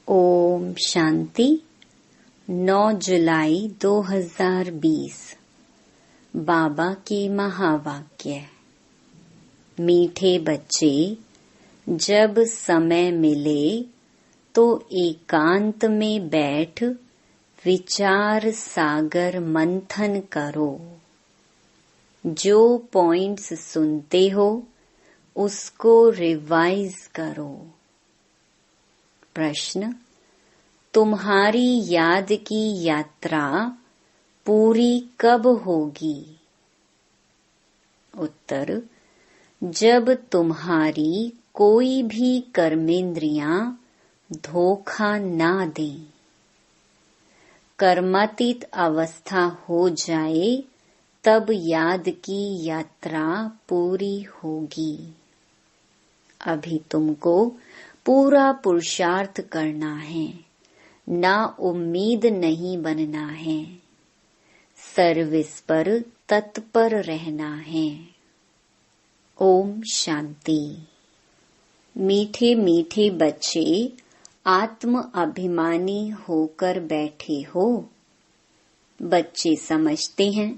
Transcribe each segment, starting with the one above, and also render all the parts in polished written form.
ओम शांति। 9 जुलाई 2020 बाबा के महावाक्य। मीठे बच्चे, जब समय मिले तो एकांत में बैठ विचार सागर मंथन करो। जो पॉइंट्स सुनते हो उसको रिवाइज करो। प्रश्न: तुम्हारी याद की यात्रा पूरी कब होगी? उत्तर: जब तुम्हारी कोई भी कर्मेंद्रियां धोखा ना दें, कर्मातीत अवस्था हो जाए, तब याद की यात्रा पूरी होगी। अभी तुमको पूरा पुरुषार्थ करना है, ना उम्मीद नहीं बनना है, सर्विस पर तत्पर रहना है। ओम शांति। मीठे मीठे बच्चे, आत्म अभिमानी होकर बैठे हो। बच्चे समझते हैं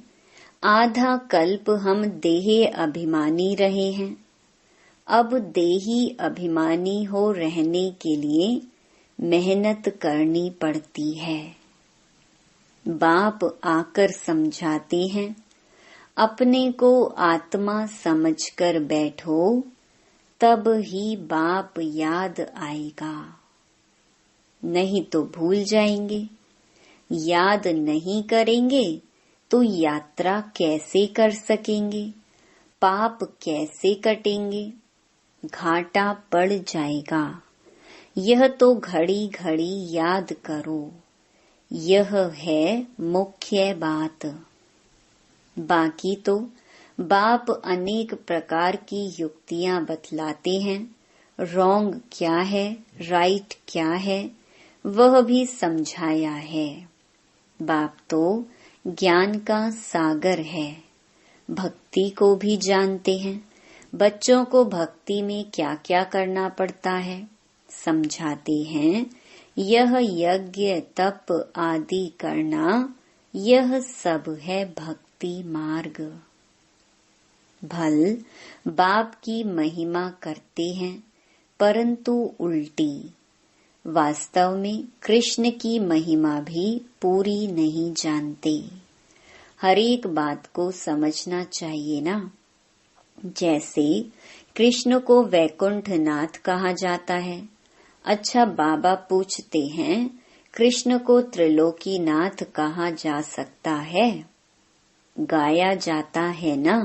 आधा कल्प हम देह अभिमानी रहे हैं, अब देही अभिमानी हो रहने के लिए मेहनत करनी पड़ती है। बाप आकर समझाते हैं, अपने को आत्मा समझकर बैठो, तब ही बाप याद आएगा, नहीं तो भूल जाएंगे। याद नहीं करेंगे तो यात्रा कैसे कर सकेंगे, पाप कैसे कटेंगे, घाटा पड़ जाएगा। यह तो घड़ी घड़ी याद करो, यह है मुख्य बात। बाकी तो बाप अनेक प्रकार की युक्तियां बतलाते हैं, रॉन्ग क्या है, राइट क्या है, वह भी समझाया है। बाप तो ज्ञान का सागर है, भक्ति को भी जानते हैं। बच्चों को भक्ति में क्या क्या करना पड़ता है समझाते हैं। यह यज्ञ तप आदि करना, यह सब है भक्ति मार्ग। भल बाप की महिमा करते हैं, परंतु उल्टी। वास्तव में कृष्ण की महिमा भी पूरी नहीं जानते। हर एक बात को समझना चाहिए ना। जैसे कृष्ण को वैकुंठ नाथ कहा जाता है। अच्छा, बाबा पूछते हैं, कृष्ण को त्रिलोकी नाथ कहा जा सकता है? गाया जाता है ना,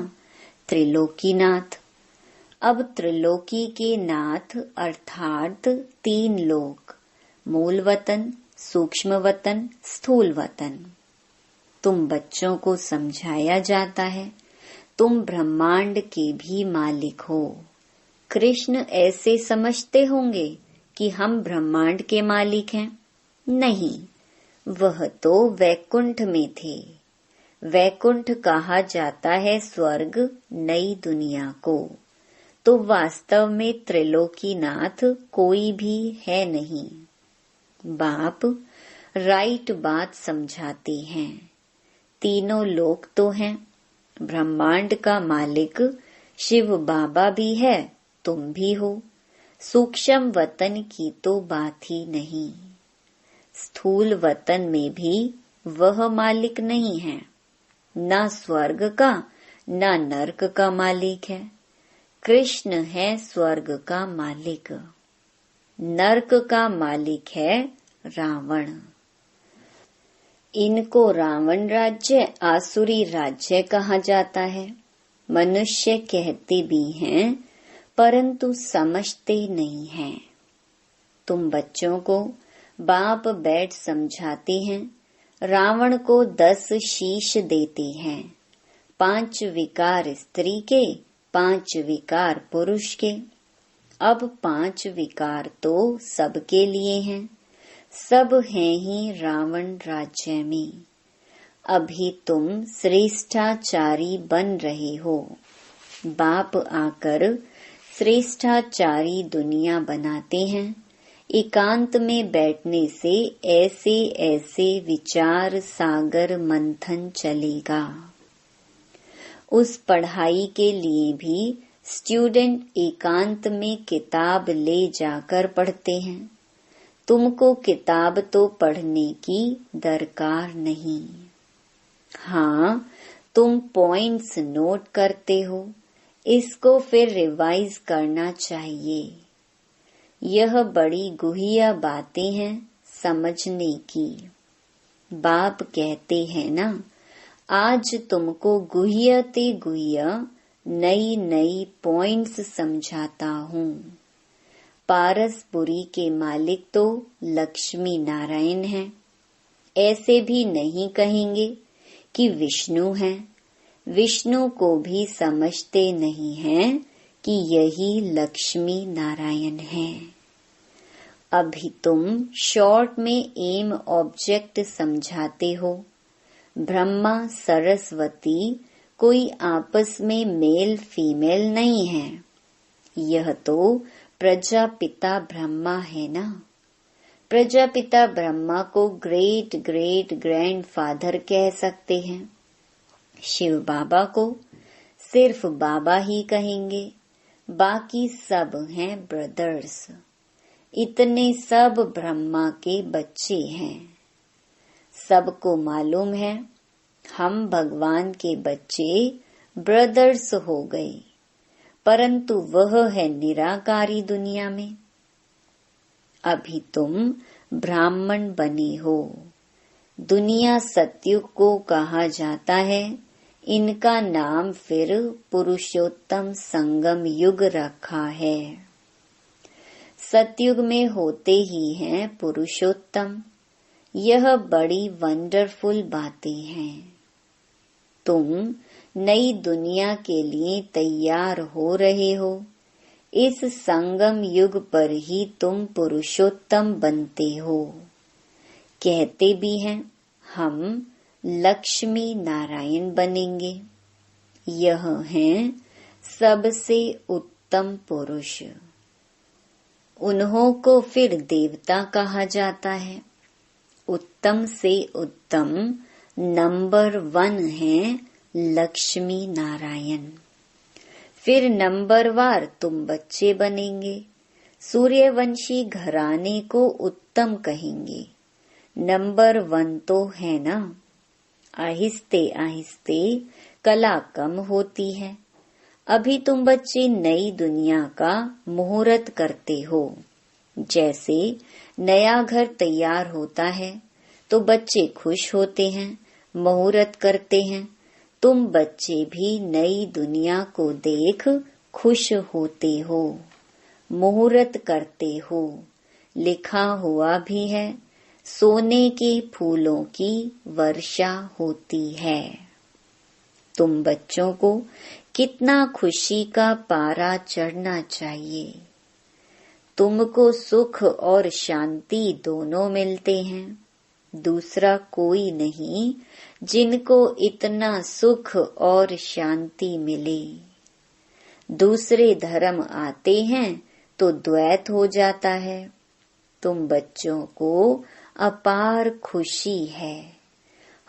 त्रिलोकी नाथ। अब त्रिलोकी के नाथ अर्थात 3 लोक, मूल वतन, सूक्ष्म वतन, स्थूल वतन। तुम बच्चों को समझाया जाता है, तुम ब्रह्मांड के भी मालिक हो। कृष्ण ऐसे समझते होंगे कि हम ब्रह्मांड के मालिक हैं? नहीं, वह तो वैकुंठ में थे। वैकुंठ कहा जाता है स्वर्ग, नई दुनिया को। तो वास्तव में त्रिलोकीनाथ कोई भी है नहीं। बाप राइट बात समझाते हैं। तीनों लोक तो हैं, ब्रह्मांड का मालिक शिव बाबा भी है, तुम भी हो। सूक्ष्म वतन की तो बात ही नहीं। स्थूल वतन में भी वह मालिक नहीं है, ना स्वर्ग का ना नरक का मालिक है। कृष्ण है स्वर्ग का मालिक, नरक का मालिक है रावण। इनको रावण राज्य, आसुरी राज्य कहा जाता है। मनुष्य कहते भी हैं, परंतु समझते नहीं हैं। तुम बच्चों को बाप बैठ समझाते हैं। रावण को 10 शीश देते हैं, 5 विकार स्त्री के, 5 विकार पुरुष के। अब 5 विकार तो सबके लिए हैं, सब हैं ही रावण राज्य में। अभी तुम श्रेष्ठाचारी बन रहे हो। बाप आकर श्रेष्ठाचारी दुनिया बनाते हैं, एकांत में बैठने से ऐसे ऐसे विचार सागर मंथन चलेगा। उस पढ़ाई के लिए भी स्टूडेंट एकांत में किताब ले जाकर पढ़ते हैं। तुमको किताब तो पढ़ने की दरकार नहीं। हाँ, तुम पॉइंट्स नोट करते हो, इसको फिर रिवाइज करना चाहिए। यह बड़ी गुहिया बातें हैं समझने की। बाप कहते हैं ना, आज तुमको गुहियते गुहिया नई नई पॉइंट्स समझाता हूँ। पारसपुरी के मालिक तो लक्ष्मी नारायण हैं। ऐसे भी नहीं कहेंगे कि विष्णु हैं। विष्णु को भी समझते नहीं हैं कि यही लक्ष्मी नारायण हैं। अभी तुम शॉर्ट में एम ऑब्जेक्ट समझाते हो। ब्रह्मा सरस्वती कोई आपस में मेल फीमेल नहीं है। यह तो प्रजापिता ब्रह्मा है ना। प्रजापिता ब्रह्मा को ग्रेट ग्रेट ग्रैंडफादर कह सकते हैं। शिव बाबा को सिर्फ बाबा ही कहेंगे, बाकी सब हैं ब्रदर्स। इतने सब ब्रह्मा के बच्चे हैं। सबको मालूम है हम भगवान के बच्चे ब्रदर्स हो गए, परंतु वह है निराकारी दुनिया में। अभी तुम ब्राह्मण बने हो। दुनिया सतयुग को कहा जाता है, इनका नाम फिर पुरुषोत्तम संगम युग रखा है। सतयुग में होते ही हैं पुरुषोत्तम। यह बड़ी वंडरफुल बातें हैं। तुम नई दुनिया के लिए तैयार हो रहे हो। इस संगम युग पर ही तुम पुरुषोत्तम बनते हो। कहते भी हैं हम लक्ष्मी नारायण बनेंगे। यह हैं सबसे उत्तम पुरुष। उन्हों को फिर देवता कहा जाता है। उत्तम से उत्तम नंबर 1 है लक्ष्मी नारायण। फिर नंबरवार तुम बच्चे बनेंगे। सूर्यवंशी घराने को उत्तम कहेंगे। नंबर 1 तो है ना। आहिस्ते आहिस्ते कला कम होती है। अभी तुम बच्चे नई दुनिया का मुहूर्त करते हो। जैसे नया घर तैयार होता है तो बच्चे खुश होते हैं, मुहूर्त करते हैं। तुम बच्चे भी नई दुनिया को देख खुश होते हो, मुहूर्त करते हो। लिखा हुआ भी है, सोने के फूलों की वर्षा होती है। तुम बच्चों को कितना खुशी का पारा चढ़ना चाहिए। तुमको सुख और शांति दोनों मिलते हैं। दूसरा कोई नहीं जिनको इतना सुख और शांति मिले। दूसरे धर्म आते हैं तो द्वैत हो जाता है। तुम बच्चों को अपार खुशी है।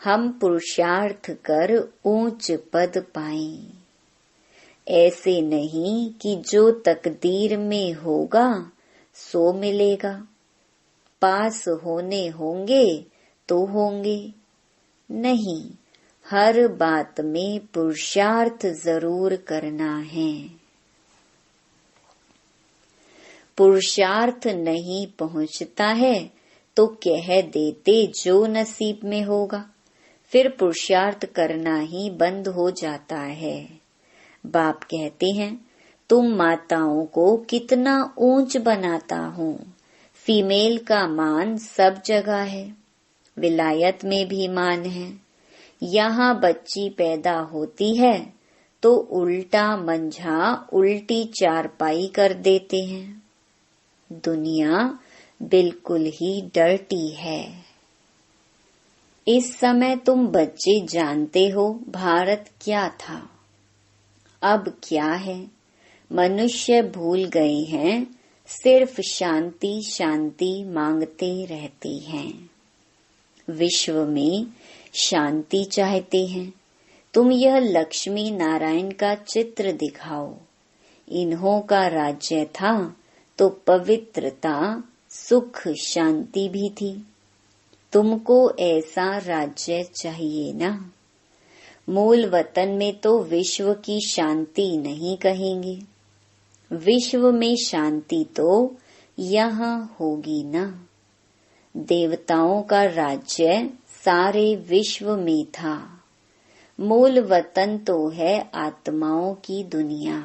हम पुरुषार्थ कर ऊंच पद पाएं। ऐसे नहीं कि जो तकदीर में होगा सो मिलेगा। पास होने होंगे तो होंगे। नहीं, हर बात में पुरुषार्थ जरूर करना है। पुरुषार्थ नहीं पहुंचता है तो कह देते जो नसीब में होगा। फिर पुरुषार्थ करना ही बंद हो जाता है। बाप कहते हैं तुम माताओं को कितना ऊंच बनाता हूँ। फीमेल का मान सब जगह है। विलायत में भी मान है। यहाँ बच्ची पैदा होती है तो उल्टा मंझा उल्टी चारपाई कर देते हैं। दुनिया बिल्कुल ही डर्टी है। इस समय तुम बच्चे जानते हो भारत क्या था, अब क्या है। मनुष्य भूल गए हैं सिर्फ शांति शांति मांगते रहते हैं। विश्व में शांति चाहते हैं। तुम यह लक्ष्मी नारायण का चित्र दिखाओ। इन्हों का राज्य था तो पवित्रता, सुख, शांति भी थी। तुमको ऐसा राज्य चाहिए ना। मूल वतन में तो विश्व की शांति नहीं कहेंगे। विश्व में शांति तो यहाँ होगी ना। देवताओं का राज्य सारे विश्व में था। मूल वतन तो है आत्माओं की दुनिया।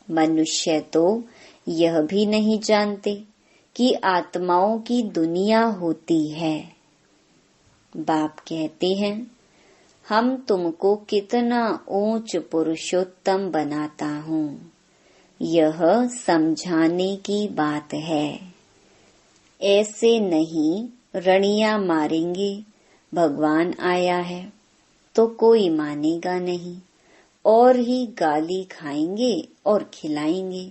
मनुष्य तो यह भी नहीं जानते कि आत्माओं की दुनिया होती है। बाप कहते हैं, हम तुमको कितना ऊंच पुरुषोत्तम बनाता हूँ, यह समझाने की बात है। ऐसे नहीं रणिया मारेंगे भगवान आया है तो कोई मानेगा नहीं, और ही गाली खाएंगे और खिलाएंगे।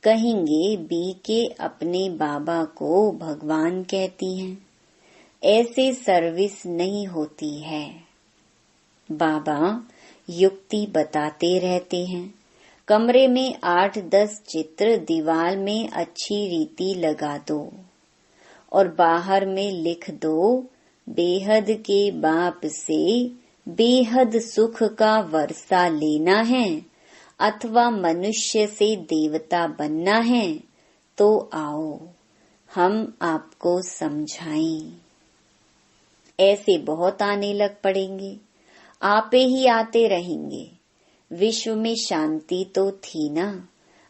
कहेंगे बी के अपने बाबा को भगवान कहती हैं। ऐसे सर्विस नहीं होती है। बाबा युक्ति बताते रहते हैं। कमरे में 8-10 चित्र दीवार में अच्छी रीति लगा दो और बाहर में लिख दो, बेहद के बाप से बेहद सुख का वर्षा लेना है अथवा मनुष्य से देवता बनना है तो आओ, हम आपको समझाएं। ऐसे बहुत आने लग पड़ेंगे। आपे ही आते रहेंगे। विश्व में शांति तो थी ना।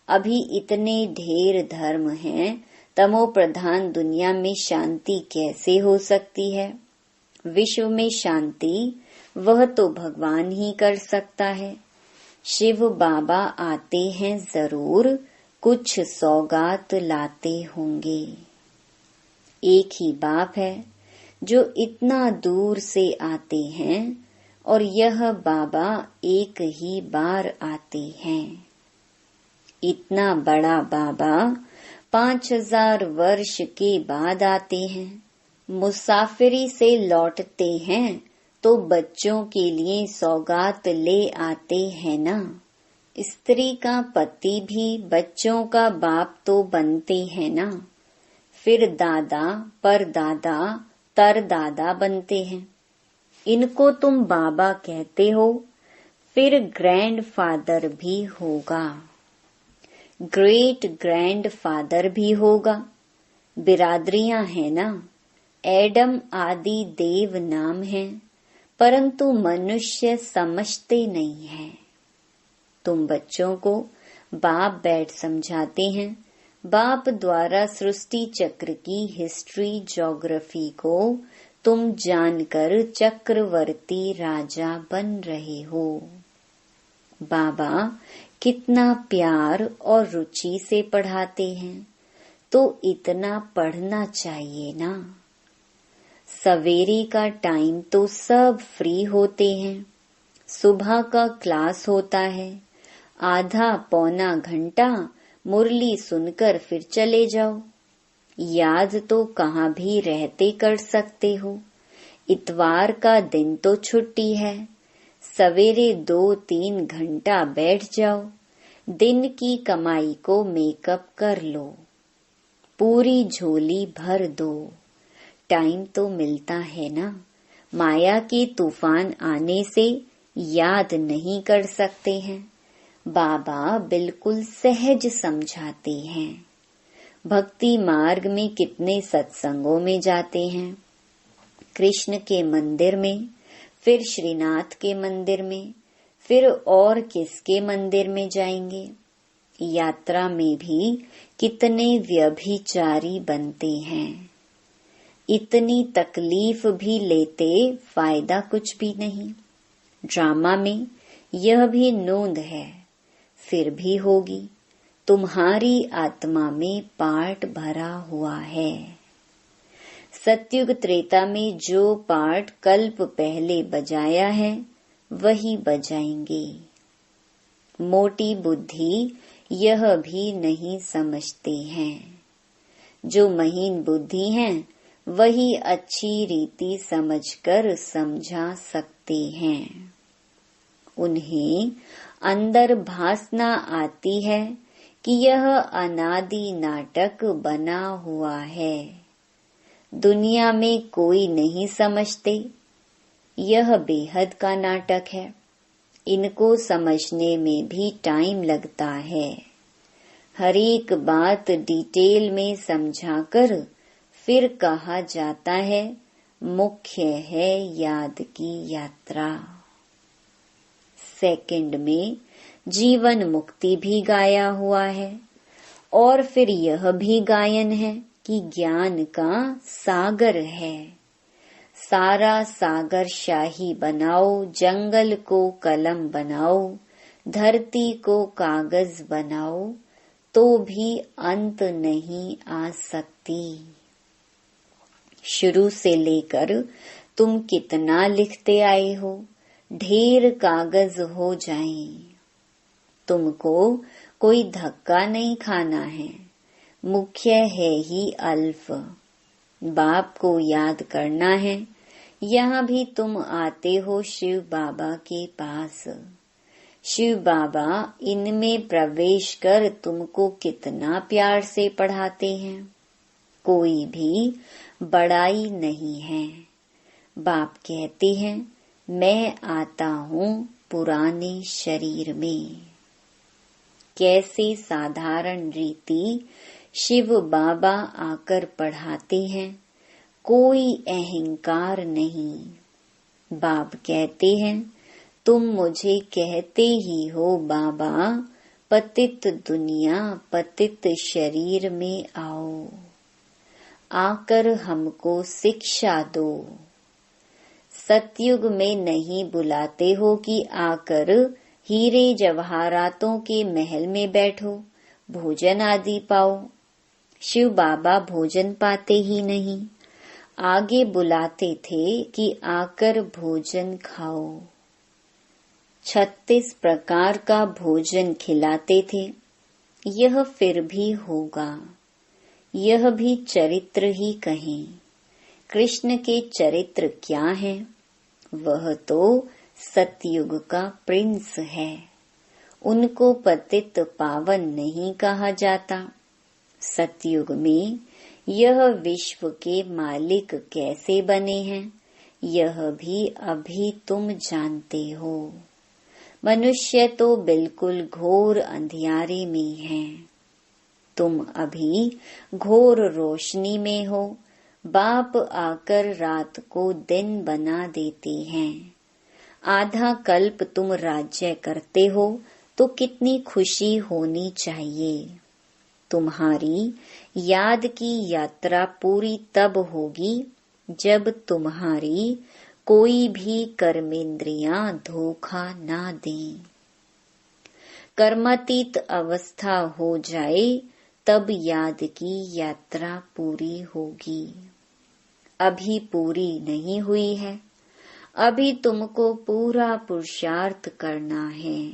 अभी इतने ढेर धर्म हैं, तमो प्रधान दुनिया में शांति कैसे हो सकती है। विश्व में शांति वह तो भगवान ही कर सकता है। शिव बाबा आते हैं जरूर, कुछ सौगात लाते होंगे। एक ही बाप है जो इतना दूर से आते हैं और यह बाबा एक ही बार आते हैं। इतना बड़ा बाबा 5000 वर्ष के बाद आते हैं। मुसाफिरी से लौटते हैं तो बच्चों के लिए सौगात ले आते हैं ना। स्त्री का पति भी बच्चों का बाप तो बनते हैं ना। फिर दादा, परदादा, तरदादा बनते हैं। इनको तुम बाबा कहते हो। फिर ग्रैंड फादर भी होगा, ग्रेट ग्रैंड फादर भी होगा। बिरादरियां हैं ना। एडम आदि देव नाम है, परंतु मनुष्य समझते नहीं है। तुम बच्चों को बाप बैठ समझाते हैं। बाप द्वारा सृष्टि चक्र की हिस्ट्री ज्योग्राफी को तुम जानकर चक्रवर्ती राजा बन रहे हो। बाबा कितना प्यार और रुचि से पढ़ाते हैं, तो इतना पढ़ना चाहिए ना। सवेरे का टाइम तो सब फ्री होते हैं। सुबह का क्लास होता है। आधा पौना घंटा मुरली सुनकर फिर चले जाओ। याद तो कहाँ भी रहते कर सकते हो। इतवार का दिन तो छुट्टी है। सवेरे 2-3 घंटा बैठ जाओ। दिन की कमाई को मेकअप कर लो। पूरी झोली भर दो। टाइम तो मिलता है ना। माया के तूफान आने से याद नहीं कर सकते हैं। बाबा बिल्कुल सहज समझाते हैं। भक्ति मार्ग में कितने सत्संगों में जाते हैं। कृष्ण के मंदिर में, फिर श्रीनाथ के मंदिर में, फिर और किसके मंदिर में जाएंगे। यात्रा में भी कितने व्यभिचारी बनते हैं। इतनी तकलीफ भी लेते फायदा कुछ भी नहीं। ड्रामा में यह भी नोंद है, फिर भी होगी। तुम्हारी आत्मा में पार्ट भरा हुआ है। सतयुग त्रेता में जो पार्ट कल्प पहले बजाया है वही बजाएंगे। मोटी बुद्धि यह भी नहीं समझते हैं। जो महीन बुद्धि हैं वही अच्छी रीति समझकर समझा सकते हैं। उन्हें अंदर भासना आती है कि यह अनादि नाटक बना हुआ है। दुनिया में कोई नहीं समझते यह बेहद का नाटक है। इनको समझने में भी टाइम लगता है। हर एक बात डिटेल में समझाकर फिर कहा जाता है मुख्य है याद की यात्रा। सेकंड में जीवन मुक्ति भी गाया हुआ है और फिर यह भी गायन है कि ज्ञान का सागर है। सारा सागर शाही बनाओ, जंगल को कलम बनाओ, धरती को कागज बनाओ, तो भी अंत नहीं आ सकती। शुरू से लेकर तुम कितना लिखते आए हो, ढेर कागज हो जाएं। तुमको कोई धक्का नहीं खाना है। मुख्य है ही अल्फ। बाप को याद करना है। यहाँ भी तुम आते हो शिव बाबा के पास। शिव बाबा इनमें प्रवेश कर तुमको कितना प्यार से पढ़ाते हैं। कोई भी बड़ाई नहीं है। बाप कहते हैं मैं आता हूँ पुराने शरीर में। कैसे साधारण रीति शिव बाबा आकर पढ़ाते हैं। कोई अहंकार नहीं। बाप कहते हैं तुम मुझे कहते ही हो बाबा, पतित दुनिया पतित शरीर में आओ, आकर हमको शिक्षा दो। सतयुग में नहीं बुलाते हो कि आकर हीरे जवाहरातों के महल में बैठो, भोजन आदि पाओ। शिव बाबा भोजन पाते ही नहीं। आगे बुलाते थे कि आकर भोजन खाओ। 36 प्रकार का भोजन खिलाते थे। यह फिर भी होगा। यह भी चरित्र ही कहें। कृष्ण के चरित्र क्या है? वह तो सतयुग का प्रिंस है। उनको पतित पावन नहीं कहा जाता। सतयुग में यह विश्व के मालिक कैसे बने हैं, यह भी अभी तुम जानते हो। मनुष्य तो बिल्कुल घोर अंधियारे में है। तुम अभी घोर रोशनी में हो। बाप आकर रात को दिन बना देते हैं। आधा कल्प तुम राज्य करते हो तो कितनी खुशी होनी चाहिए। तुम्हारी याद की यात्रा पूरी तब होगी जब तुम्हारी कोई भी कर्मेंद्रियां धोखा ना दें। कर्मातीत अवस्था हो जाए तब याद की यात्रा पूरी होगी। अभी पूरी नहीं हुई है। अभी तुमको पूरा पुरुषार्थ करना है।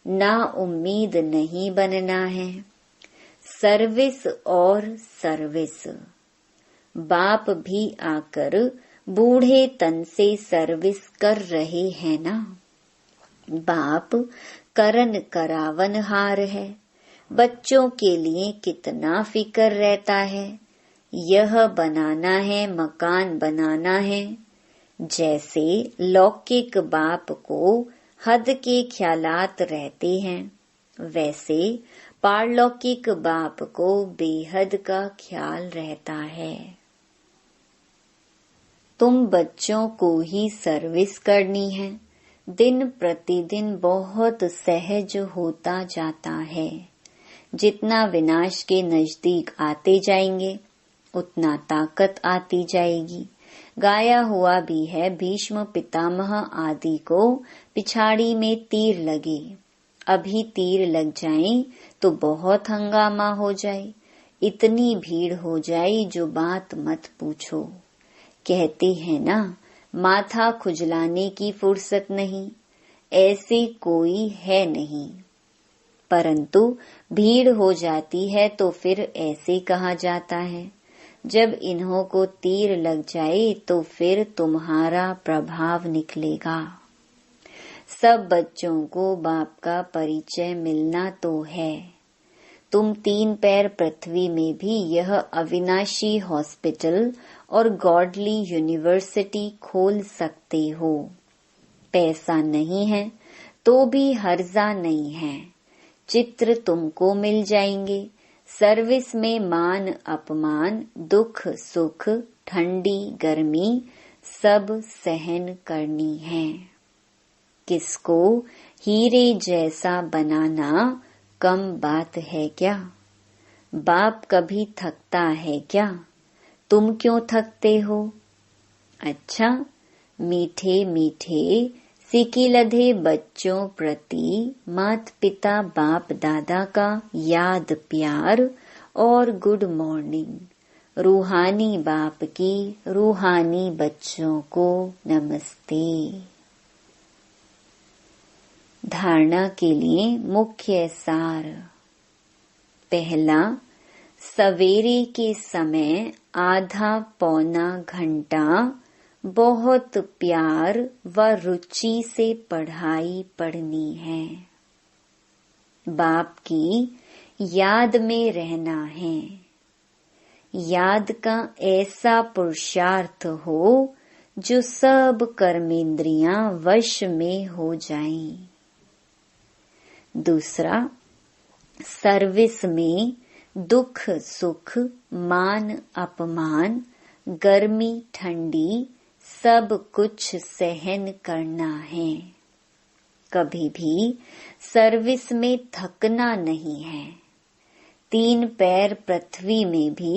ना उम्मीद नहीं बनना है। सर्विस और सर्विस। बाप भी आकर बूढ़े तन से सर्विस कर रहे हैं ना। बाप करन करावन हार है। बच्चों के लिए कितना फिक्र रहता है। यह बनाना है, मकान बनाना है। जैसे लौकिक बाप को हद के ख्यालात रहते हैं, वैसे पारलौकिक बाप को बेहद का ख्याल रहता है। तुम बच्चों को ही सर्विस करनी है। दिन प्रतिदिन बहुत सहज होता जाता है। जितना विनाश के नजदीक आते जाएंगे उतना ताकत आती जाएगी। गाया हुआ भी है, भीष्म पितामह आदि को पिछाड़ी में तीर लगे। अभी तीर लग जाए तो बहुत हंगामा हो जाए। इतनी भीड़ हो जाए जो बात मत पूछो। कहते हैं ना, माथा खुजलाने की फुर्सत नहीं। ऐसे कोई है नहीं। परंतु भीड़ हो जाती है तो फिर ऐसे कहा जाता है, जब इन्हों को तीर लग जाए तो फिर तुम्हारा प्रभाव निकलेगा। सब बच्चों को बाप का परिचय मिलना तो है। तुम 3 पैर पृथ्वी में भी यह अविनाशी हॉस्पिटल और गॉडली यूनिवर्सिटी खोल सकते हो। पैसा नहीं है तो भी हर्जा नहीं है, चित्र तुमको मिल जाएंगे। सर्विस में मान अपमान, दुख सुख, ठंडी गर्मी सब सहन करनी है। किसको हीरे जैसा बनाना कम बात है क्या? बाप कभी थकता है क्या? तुम क्यों थकते हो? अच्छा, मीठे मीठे सिकिलधे बच्चों प्रति माता पिता बाप दादा का याद प्यार और गुड मॉर्निंग। रूहानी बाप की रूहानी बच्चों को नमस्ते। धारणा के लिए मुख्य सार। पहला, सवेरे के समय आधा पौना घंटा बहुत प्यार व रुचि से पढ़ाई पढ़नी है। बाप की याद में रहना है। याद का ऐसा पुरुषार्थ हो जो सब कर्मेंद्रियां वश में हो जाएं। दूसरा, सर्विस में दुख सुख, मान अपमान, गर्मी ठंडी सब कुछ सहन करना है। कभी भी सर्विस में थकना नहीं है। 3 पैर पृथ्वी में भी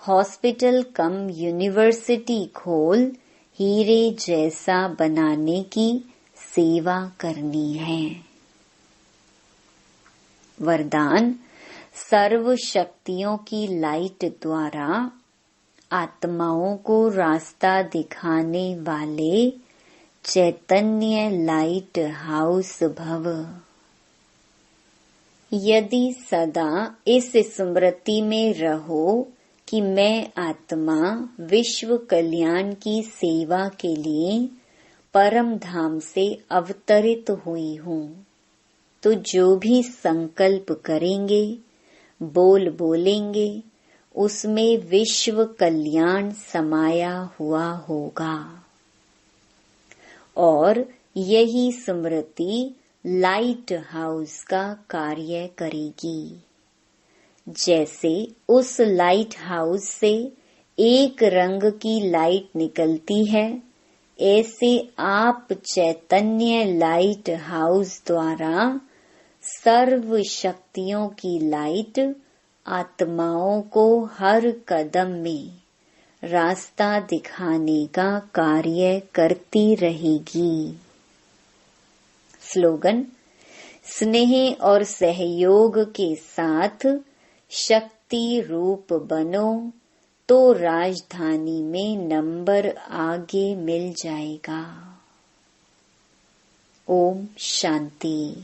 हॉस्पिटल कम यूनिवर्सिटी खोल हीरे जैसा बनाने की सेवा करनी है। वरदान, सर्व शक्तियों की लाइट द्वारा आत्माओं को रास्ता दिखाने वाले चैतन्य लाइट हाउस भव। यदि सदा इस स्मृति में रहो कि मैं आत्मा विश्व कल्याण की सेवा के लिए परम धाम से अवतरित हुई हूँ, तो जो भी संकल्प करेंगे, बोलेंगे, उसमें विश्व कल्याण समाया हुआ होगा। और यही स्मृति लाइट हाउस का कार्य करेगी। जैसे उस लाइट हाउस से एक रंग की लाइट निकलती है, ऐसे आप चैतन्य लाइट हाउस द्वारा सर्व शक्तियों की लाइट आत्माओं को हर कदम में रास्ता दिखाने का कार्य करती रहेगी। स्लोगन, स्नेह और सहयोग के साथ शक्ति रूप बनो तो राजधानी में नंबर आगे मिल जाएगा। ओम शांति।